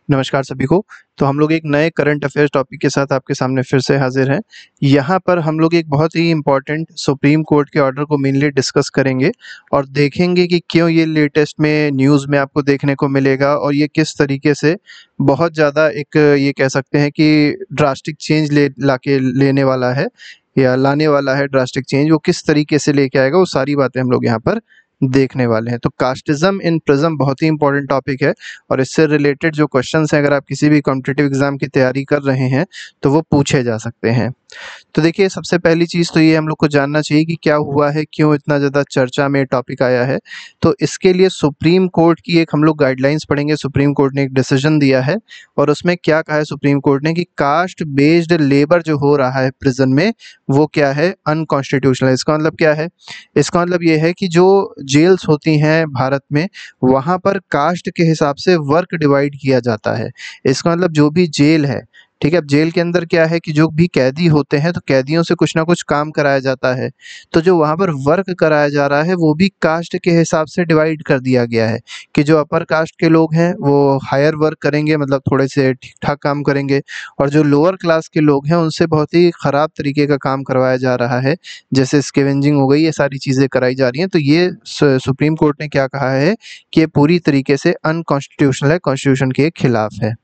नमस्कार सभी को। तो हम लोग एक नए करंट अफेयर्स टॉपिक के साथ आपके सामने फिर से हाजिर हैं। यहाँ पर हम लोग एक बहुत ही इम्पोर्टेंट सुप्रीम कोर्ट के ऑर्डर को मेनली डिस्कस करेंगे और देखेंगे कि क्यों ये लेटेस्ट में न्यूज़ में आपको देखने को मिलेगा और ये किस तरीके से बहुत ज़्यादा एक ये कह सकते हैं कि ड्रास्टिक चेंज लाके लेने वाला है या लाने वाला है। ड्रास्टिक चेंज वो किस तरीके से लेके आएगा, वो सारी बातें हम लोग यहाँ पर देखने वाले हैं। तो कास्टिज्म इन प्रिज्म बहुत ही इंपॉर्टेंट टॉपिक है और इससे रिलेटेड जो क्वेश्चंस हैं, अगर आप किसी भी कॉम्पिटिटिव एग्जाम की तैयारी कर रहे हैं तो वो पूछे जा सकते हैं। तो देखिए, सबसे पहली चीज़ तो ये हम लोग को जानना चाहिए कि क्या हुआ है, क्यों इतना ज़्यादा चर्चा में टॉपिक आया है। तो इसके लिए सुप्रीम कोर्ट की एक हम लोग गाइडलाइंस पढ़ेंगे। सुप्रीम कोर्ट ने एक डिसीजन दिया है और उसमें क्या कहा है सुप्रीम कोर्ट ने कि कास्ट बेस्ड लेबर जो हो रहा है प्रिजन में, वो क्या है, अनकॉन्स्टिट्यूशनल है। इसका मतलब क्या है? इसका मतलब ये है कि जो जेल्स होती हैं भारत में, वहाँ पर कास्ट के हिसाब से वर्क डिवाइड किया जाता है। इसका मतलब जो भी जेल है, ठीक है, अब जेल के अंदर क्या है कि जो भी कैदी होते हैं तो कैदियों से कुछ ना कुछ काम कराया जाता है। तो जो वहाँ पर वर्क कराया जा रहा है वो भी कास्ट के हिसाब से डिवाइड कर दिया गया है कि जो अपर कास्ट के लोग हैं वो हायर वर्क करेंगे, मतलब थोड़े से ठीक ठाक काम करेंगे, और जो लोअर क्लास के लोग हैं उनसे बहुत ही ख़राब तरीके का काम करवाया जा रहा है, जैसे स्केवेंजिंग हो गई, ये सारी चीज़ें कराई जा रही हैं। तो ये सुप्रीम कोर्ट ने क्या कहा है कि ये पूरी तरीके से अनकॉन्स्टिट्यूशनल है, कॉन्स्टिट्यूशन के खिलाफ है।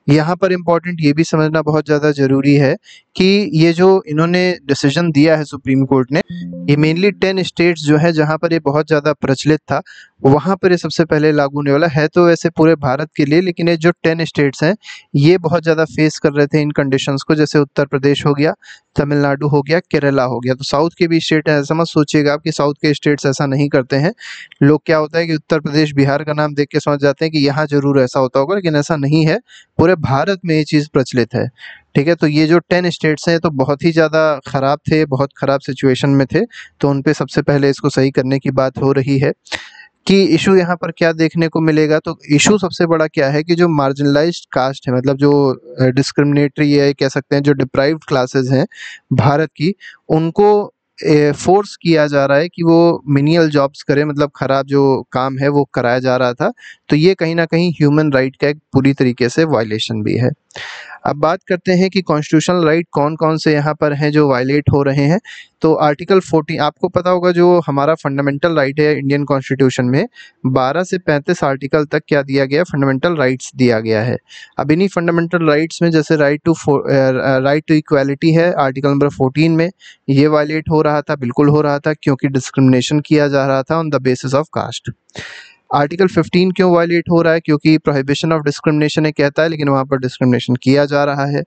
यहाँ पर इम्पोर्टेंट ये भी समझना बहुत ज़्यादा ज़रूरी है कि ये जो इन्होंने डिसीजन दिया है सुप्रीम कोर्ट ने, ये मेनली 10 स्टेट्स जो है जहाँ पर ये बहुत ज़्यादा प्रचलित था, वहाँ पर ये सबसे पहले लागू होने वाला है। तो वैसे पूरे भारत के लिए, लेकिन ये जो 10 स्टेट्स हैं ये बहुत ज़्यादा फेस कर रहे थे इन कंडीशंस को, जैसे उत्तर प्रदेश हो गया, तमिलनाडु हो गया, केरला हो गया। तो साउथ के भी स्टेट है, ऐसा मत सोचिएगा आप कि साउथ के स्टेट्स ऐसा नहीं करते हैं। लोग क्या होता है कि उत्तर प्रदेश, बिहार का नाम देख के समझ जाते हैं कि यहाँ ज़रूर ऐसा होता होगा, लेकिन ऐसा नहीं है। पूरे भारत में ये चीज़ प्रचलित है, ठीक है। तो ये जो 10 स्टेट्स हैं तो बहुत ही ज़्यादा ख़राब थे, बहुत ख़राब सिचुएशन में थे, तो उन पे सबसे पहले इसको सही करने की बात हो रही है। कि इशू यहाँ पर क्या देखने को मिलेगा, तो इशू सबसे बड़ा क्या है कि जो मार्जिनलाइज्ड कास्ट है, मतलब जो डिस्क्रिमिनेटरी है कह सकते हैं, जो डिप्राइव्ड क्लासेस हैं भारत की, उनको फोर्स किया जा रहा है कि वो मिनियल जॉब्स करें, मतलब खराब जो काम है वो कराया जा रहा था। तो ये कहीं ना कहीं ह्यूमन राइट का एक पूरी तरीके से वायलेशन भी है। अब बात करते हैं कि कॉन्स्टिट्यूशनल राइट कौन कौन से यहाँ पर हैं जो वायलेट हो रहे हैं। तो आर्टिकल 14, आपको पता होगा जो हमारा फंडामेंटल राइट है इंडियन कॉन्स्टिट्यूशन में, 12 से 35 आर्टिकल तक क्या दिया गया है, फंडामेंटल राइट्स दिया गया है। अब इन्हीं फंडामेंटल राइट्स में जैसे राइट टू इक्वालिटी है आर्टिकल नंबर 14 में, ये वायलेट हो रहा था, बिल्कुल हो रहा था, क्योंकि डिस्क्रिमिनेशन किया जा रहा था on the basis of caste. Article 15 क्यों वायलेट हो रहा है? क्योंकि प्रोहिबिशन ऑफ डिस्क्रिमिनेशन है कहता है, लेकिन वहाँ पर डिस्क्रिमिनेशन किया जा रहा है।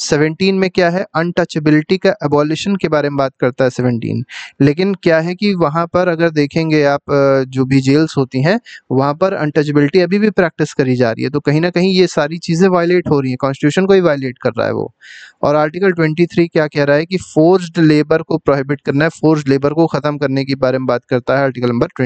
17 में क्या है, अनटचेबिलिटी का एबॉलिशन के बारे में बात करता है 17, लेकिन क्या है कि वहाँ पर अगर देखेंगे आप जो भी जेल्स होती हैं वहाँ पर अनटचेबिलिटी अभी भी प्रैक्टिस करी जा रही है। तो कहीं ना कहीं ये सारी चीज़ें वायलेट हो रही हैं, कॉन्स्टिट्यूशन को ही वायलेट कर रहा है वो। और आर्टिकल 23 क्या कह रहा है कि फोर्स्ड लेबर को प्रोहिबिट करना है, फोर्स्ड लेबर को ख़त्म करने के बारे में बात करता है आर्टिकल नंबर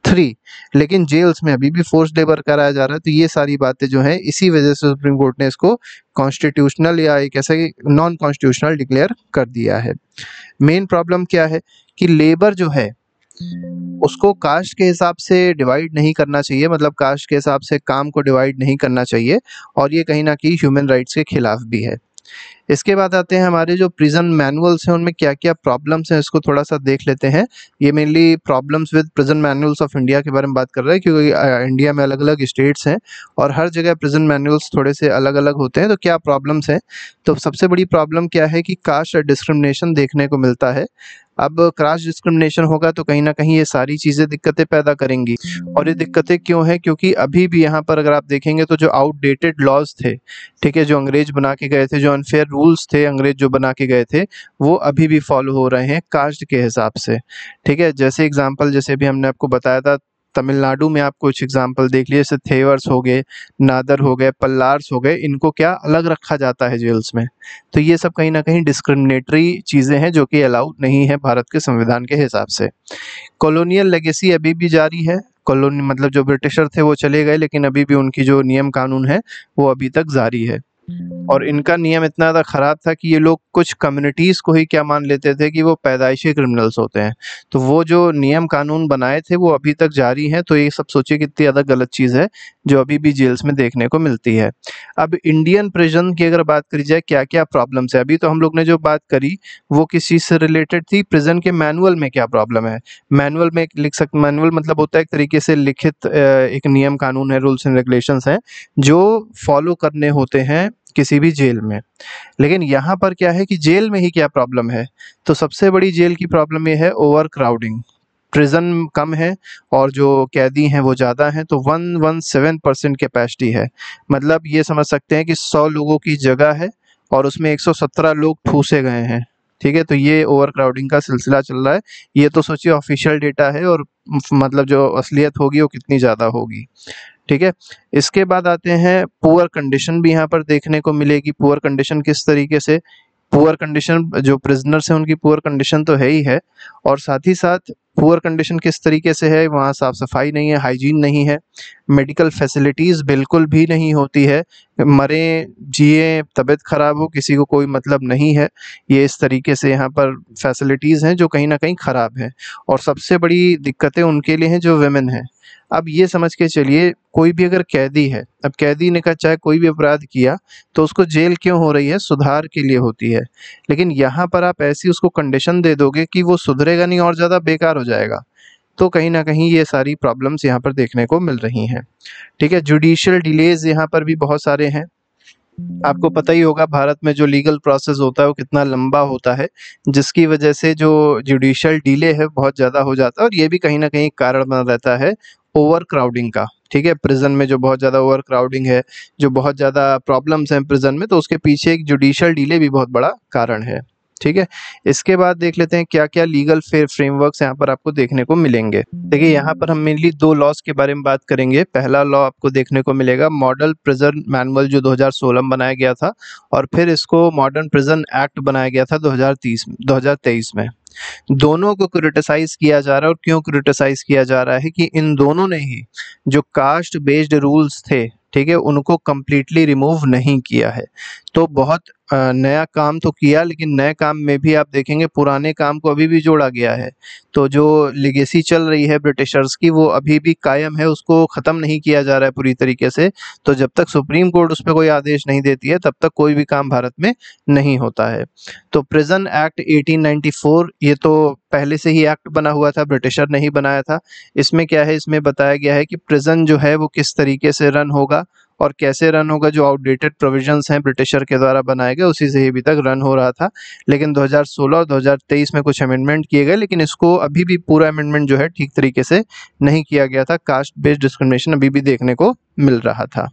23, लेकिन जेल्स में अभी भी फोर्स लेबर कराया जा रहा है। तो ये सारी बातें जो हैं, इसी वजह से सुप्रीम कोर्ट ने इसको कॉन्स्टिट्यूशनल या एक ऐसा नॉन कॉन्स्टिट्यूशनल डिक्लेयर कर दिया है। मेन प्रॉब्लम क्या है कि लेबर जो है उसको कास्ट के हिसाब से डिवाइड नहीं करना चाहिए, मतलब कास्ट के हिसाब से काम को डिवाइड नहीं करना चाहिए, और ये कहीं ना कहीं ह्यूमन राइट्स के खिलाफ भी है। इसके बाद आते हैं हमारे जो प्रिजन मैनुअल्स हैं, उनमें क्या क्या प्रॉब्लम्स हैं, इसको थोड़ा सा देख लेते हैं। ये mainly problems with prison manuals of India के बारे में बात कर रहे हैं, क्योंकि इंडिया में अलग अलग स्टेट्स हैं और हर जगह प्रिजन मैनुअल्स थोड़े से अलग अलग होते हैं। तो क्या प्रॉब्लम्स हैं? तो सबसे बड़ी प्रॉब्लम क्या है कि कास्ट डिस्क्रिमिनेशन देखने को मिलता है। अब कास्ट डिस्क्रिमिनेशन होगा तो कहीं ना कहीं ये सारी चीज़ें दिक्कतें पैदा करेंगी। और ये दिक्कतें क्यों हैं? क्योंकि अभी भी यहाँ पर अगर आप देखेंगे तो जो आउटडेटेड लॉज थे, ठीक है, जो अंग्रेज बना के गए थे, जो अनफेयर रूल्स थे अंग्रेज जो बना के गए थे, वो अभी भी फॉलो हो रहे हैं कास्ट के हिसाब से, ठीक है। जैसे एग्जांपल, जैसे भी हमने आपको बताया था, तमिलनाडु में आप कुछ एग्जांपल देख लीजिए, जैसे थेवर्स हो गए, नादर हो गए, पल्लार्स हो गए, इनको क्या अलग रखा जाता है जेल्स में। तो ये सब कहीं ना कहीं डिस्क्रिमिनेटरी चीज़ें हैं जो कि अलाउड नहीं है भारत के संविधान के हिसाब से। कॉलोनियल लेगेसी अभी भी जारी है। कॉलोनी मतलब जो ब्रिटिशर थे वो चले गए, लेकिन अभी भी उनकी जो नियम कानून है वो अभी तक जारी है। और इनका नियम इतना ज़्यादा ख़राब था कि ये लोग कुछ कम्युनिटीज़ को ही क्या मान लेते थे कि वो पैदाइशी क्रिमिनल्स होते हैं। तो वो जो नियम कानून बनाए थे वो अभी तक जारी हैं, तो ये सब सोचिए कितनी ज़्यादा गलत चीज़ है जो अभी भी जेल्स में देखने को मिलती है। अब इंडियन प्रिज़न की अगर बात करी जाए क्या-क्या प्रॉब्लम्स है, अभी तो हम लोग ने जो बात करी वो किस चीज़ से रिलेटेड थी, प्रिज़न के मैनुअल में क्या प्रॉब्लम है। मैनुअल में मैनुअल मतलब होता है एक तरीके से लिखित एक नियम कानून है, रूल्स एंड रेगुलेशंस हैं जो फॉलो करने होते हैं किसी भी जेल में। लेकिन यहाँ पर क्या है कि जेल में ही क्या प्रॉब्लम है, तो सबसे बड़ी जेल की प्रॉब्लम ये है ओवरक्राउडिंग। प्रिज़न कम है और जो कैदी हैं वो ज़्यादा हैं, तो 117% कैपेसिटी है। मतलब ये समझ सकते हैं कि 100 लोगों की जगह है और उसमें 117 लोग ठूसे गए हैं। ठीक है, तो ये ओवरक्राउडिंग का सिलसिला चल रहा है। ये तो सोचिए ऑफिशियल डेटा है और मतलब जो असलियत होगी वो कितनी ज़्यादा होगी। ठीक है, इसके बाद आते हैं पुअर कंडीशन भी यहाँ पर देखने को मिलेगी। पुअर कंडीशन किस तरीके से, पुअर कंडीशन जो प्रिजनर्स हैं उनकी पुअर कंडीशन तो है ही है, और साथ ही साथ पुअर कंडीशन किस तरीके से है, वहाँ साफ सफाई नहीं है, हाइजीन नहीं है, मेडिकल फैसिलिटीज़ बिल्कुल भी नहीं होती है। मरे जिए तबीयत खराब हो किसी को कोई मतलब नहीं है। ये इस तरीके से यहाँ पर फैसिलिटीज़ हैं जो कहीं ना कहीं ख़राब हैं, और सबसे बड़ी दिक्कतें उनके लिए हैं जो वेमेन हैं। अब ये समझ के चलिए कोई भी अगर कैदी है, अब कैदी ने कहा चाहे कोई भी अपराध किया तो उसको जेल क्यों हो रही है, सुधार के लिए होती है। लेकिन यहाँ पर आप ऐसी उसको कंडीशन दे दोगे कि वो सुधरेगा नहीं और ज़्यादा बेकार हो जाएगा, तो कहीं ना कहीं ये सारी प्रॉब्लम्स यहाँ पर देखने को मिल रही हैं। ठीक है, जुडिशियल डिलेज यहाँ पर भी बहुत सारे हैं। आपको पता ही होगा भारत में जो लीगल प्रोसेस होता है वो कितना लंबा होता है, जिसकी वजह से जो जुडिशियल डिले है बहुत ज़्यादा हो जाता है, और ये भी कहीं ना कहीं कारण बना रहता है ओवर क्राउडिंग का। ठीक है, प्रिजन में जो बहुत ज़्यादा ओवर क्राउडिंग है, जो बहुत ज़्यादा प्रॉब्लम्स हैं प्रिजन में, तो उसके पीछे एक जुडिशियल डिले भी बहुत बड़ा कारण है। ठीक है, इसके बाद देख लेते हैं क्या क्या लीगल फ्रेमवर्क्स यहाँ पर आपको देखने को मिलेंगे। देखिए यहाँ पर हम मेनली 2 लॉज के बारे में बात करेंगे। पहला लॉ आपको देखने को मिलेगा मॉडल प्रिजन मैनुअल जो 2016 में बनाया गया था, और फिर इसको मॉडर्न प्रिजन एक्ट बनाया गया था 2023 में। दोनों को क्रिटिसाइज किया जा रहा है, और क्यों क्रिटिसाइज किया जा रहा है कि इन दोनों ने ही जो कास्ट बेस्ड रूल्स थे, ठीक है, उनको कम्प्लीटली रिमूव नहीं किया है। तो बहुत नया काम तो किया, लेकिन नए काम में भी आप देखेंगे पुराने काम को अभी भी जोड़ा गया है। तो जो लेगेसी चल रही है ब्रिटिशर्स की वो अभी भी कायम है, उसको ख़त्म नहीं किया जा रहा है पूरी तरीके से। तो जब तक सुप्रीम कोर्ट उस पर कोई आदेश नहीं देती है तब तक कोई भी काम भारत में नहीं होता है। तो प्रिजन एक्ट 1894 ये तो पहले से ही एक्ट बना हुआ था, ब्रिटिशर ने ही बनाया था। इसमें क्या है, इसमें बताया गया है कि प्रिजन जो है वो किस तरीके से रन होगा और कैसे रन होगा। जो आउटडेटेड प्रोविजंस हैं ब्रिटिशर के द्वारा बनाए गए उसी से ही अभी तक रन हो रहा था, लेकिन 2016 और 2023 में कुछ अमेंडमेंट किए गए, लेकिन इसको अभी भी पूरा अमेंडमेंट जो है ठीक तरीके से नहीं किया गया था। कास्ट बेस्ड डिस्क्रिमिनेशन अभी भी देखने को मिल रहा था।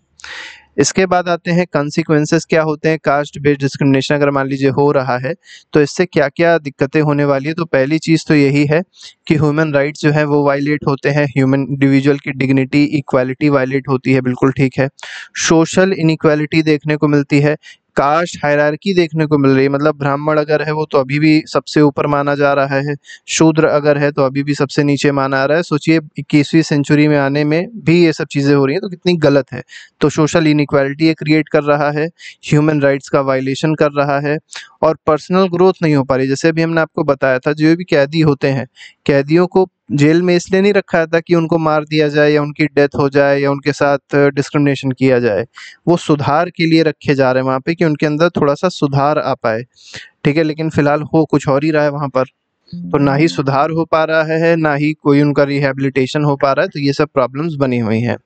इसके बाद आते हैं कॉन्सिक्वेंसेस क्या होते हैं कास्ट बेस्ड डिस्क्रिमिनेशन अगर मान लीजिए हो रहा है, तो इससे क्या क्या दिक्कतें होने वाली है। तो पहली चीज़ तो यही है कि ह्यूमन राइट्स जो है वो वायलेट होते हैं, ह्यूमन इंडिविजुअल की डिग्निटी इक्वालिटी वायलेट होती है, बिल्कुल ठीक है। सोशल इनइक्वालिटी देखने को मिलती है, कास्ट हायरार्की देखने को मिल रही है, मतलब ब्राह्मण अगर है वो तो अभी भी सबसे ऊपर माना जा रहा है, शूद्र अगर है तो अभी भी सबसे नीचे माना आ रहा है। सोचिए 21वीं सेंचुरी में आने में भी ये सब चीज़ें हो रही हैं तो कितनी गलत है। तो सोशल इनइक्वालिटी ये क्रिएट कर रहा है, ह्यूमन राइट्स का वायलेशन कर रहा है, और पर्सनल ग्रोथ नहीं हो पा रही। जैसे अभी हमने आपको बताया था जो भी कैदी होते हैं, कैदियों को जेल में इसलिए नहीं रखा था कि उनको मार दिया जाए या उनकी डेथ हो जाए या उनके साथ डिस्क्रिमिनेशन किया जाए, वो सुधार के लिए रखे जा रहे हैं वहाँ पे कि उनके अंदर थोड़ा सा सुधार आ पाए। ठीक है, लेकिन फिलहाल हो कुछ और ही रहा है वहाँ पर, तो ना ही सुधार हो पा रहा है, ना ही कोई उनका रिहैबिलिटेशन हो पा रहा है। तो ये सब प्रॉब्लम्स बनी हुई हैं।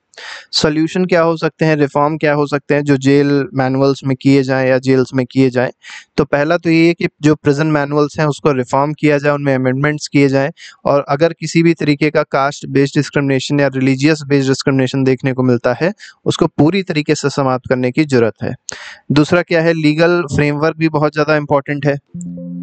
सॉल्यूशन क्या हो सकते हैं, रिफॉर्म क्या हो सकते हैं जो जेल मैनुअल्स में किए जाएं या जेल्स में किए जाएं। तो पहला तो ये है कि जो प्रिजन मैनुअल्स हैं उसको रिफॉर्म किया जाए, उनमें अमेंडमेंट्स किए जाएं, और अगर किसी भी तरीके का कास्ट बेस्ड डिस्क्रिमिनेशन या रिलीजियस बेस्ड डिस्क्रिमिनेशन देखने को मिलता है उसको पूरी तरीके से समाप्त करने की जरूरत है। दूसरा क्या है, लीगल फ्रेमवर्क भी बहुत ज़्यादा इंपॉर्टेंट है।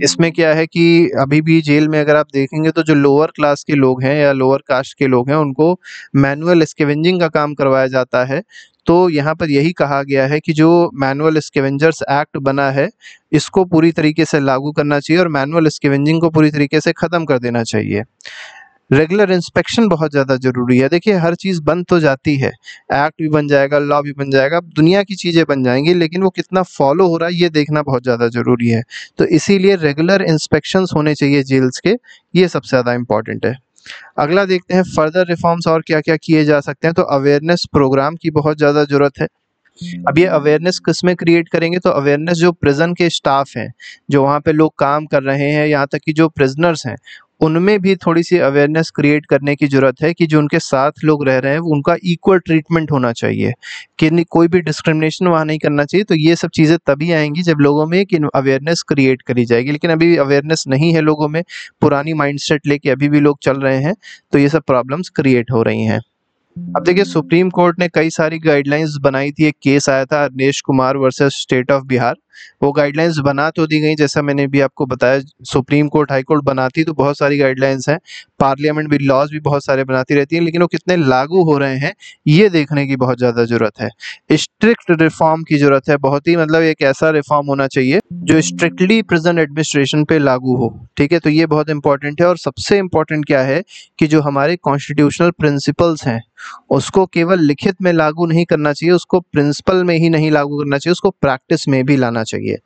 इसमें क्या है कि अभी भी जेल में अगर आप देखेंगे तो जो लोअर क्लास के लोग हैं या लोअर कास्ट के लोग हैं उनको मैनुअल स्कैवेंजिंग का काम करवाया जाता है। तो यहाँ पर यही कहा गया है कि जो मैनुअल स्कैवेंजर्स एक्ट बना है इसको पूरी तरीके से लागू करना चाहिए और मैनुअल स्कैवेंजिंग को पूरी तरीके से ख़त्म कर देना चाहिए। रेगुलर इंस्पेक्शन बहुत ज़्यादा ज़रूरी है। देखिए हर चीज़ बन तो जाती है, एक्ट भी बन जाएगा, लॉ भी बन जाएगा, दुनिया की चीज़ें बन जाएँगी, लेकिन वो कितना फॉलो हो रहा है ये देखना बहुत ज़्यादा ज़रूरी है। तो इसीलिए रेगुलर इंस्पेक्शंस होने चाहिए जेल्स के, ये सबसे ज़्यादा इम्पोर्टेंट है। अगला देखते हैं फर्दर रिफॉर्म्स और क्या-क्या किए जा सकते हैं। तो अवेयरनेस प्रोग्राम की बहुत ज़्यादा ज़रूरत है। अब ये अवेयरनेस किसमें क्रिएट करेंगे, तो अवेयरनेस जो प्रिजन के स्टाफ हैं, जो वहाँ पे लोग काम कर रहे हैं, यहाँ तक कि जो प्रिजनर्स हैं, उनमें भी थोड़ी सी अवेयरनेस क्रिएट करने की ज़रूरत है कि जो उनके साथ लोग रह रहे हैं उनका इक्वल ट्रीटमेंट होना चाहिए, कि कोई भी डिस्क्रिमिनेशन वहाँ नहीं करना चाहिए। तो ये सब चीज़ें तभी आएंगी जब लोगों में एक अवेयरनेस क्रिएट करी जाएगी, लेकिन अभी अवेयरनेस नहीं है लोगों में, पुरानी माइंडसेट लेके अभी भी लोग चल रहे हैं, तो ये सब प्रॉब्लम्स क्रिएट हो रही हैं। अब देखिए सुप्रीम कोर्ट ने कई सारी गाइडलाइंस बनाई थी। एक केस आया था Arnesh Kumar versus state of Bihar. वो गाइडलाइंस बना तो दी गई, जैसा मैंने भी आपको बताया, सुप्रीम कोर्ट हाई कोर्ट बनाती तो बहुत सारी गाइडलाइंस हैं, पार्लियामेंट भी लॉज भी बहुत सारे बनाती रहती है, लेकिन वो कितने लागू हो रहे हैं ये देखने की बहुत ज़्यादा ज़रूरत है। स्ट्रिक्ट रिफॉर्म की ज़रूरत है, बहुत ही मतलब एक ऐसा रिफॉर्म होना चाहिए जो स्ट्रिक्टली प्रिजन एडमिनिस्ट्रेशन पे लागू हो। ठीक है, तो ये बहुत इंपॉर्टेंट है। और सबसे इम्पोर्टेंट क्या है कि जो हमारे कॉन्स्टिट्यूशनल प्रिंसिपल्स हैं उसको केवल लिखित में लागू नहीं करना चाहिए, उसको प्रिंसिपल में ही नहीं लागू करना चाहिए, उसको प्रैक्टिस में भी लाना चाहिए।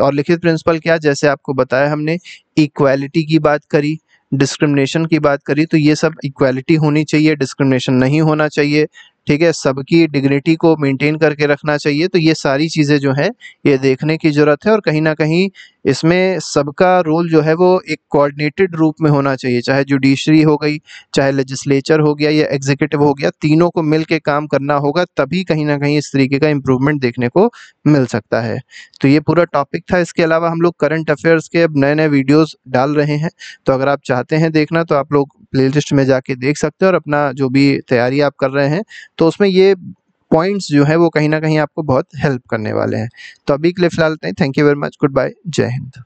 और लिखित प्रिंसिपल क्या, जैसे आपको बताया हमने, इक्वालिटी की बात करी, डिस्क्रिमिनेशन की बात करी, तो ये सब इक्वालिटी होनी चाहिए, डिस्क्रिमिनेशन नहीं होना चाहिए। ठीक है, सबकी डिग्निटी को मेंटेन करके रखना चाहिए। तो ये सारी चीज़ें जो है ये देखने की ज़रूरत है, और कहीं ना कहीं इसमें सबका रोल जो है वो एक कोऑर्डिनेटेड रूप में होना चाहिए, चाहे जुडिशरी हो गई, चाहे लेजिस्लेचर हो गया या एग्जीक्यूटिव हो गया, तीनों को मिल के काम करना होगा, तभी कहीं ना कहीं इस तरीके का इम्प्रूवमेंट देखने को मिल सकता है। तो ये पूरा टॉपिक था। इसके अलावा हम लोग करंट अफेयर्स के अब नए नए वीडियोस डाल रहे हैं, तो अगर आप चाहते हैं देखना तो आप लोग प्लेलिस्ट में जाके देख सकते हैं, और अपना जो भी तैयारी आप कर रहे हैं तो उसमें ये पॉइंट्स जो है वो कहीं ना कहीं आपको बहुत हेल्प करने वाले हैं। तो अभी के लिए फिलहाल इतना ही। Thank you very much, goodbye, जय हिंद।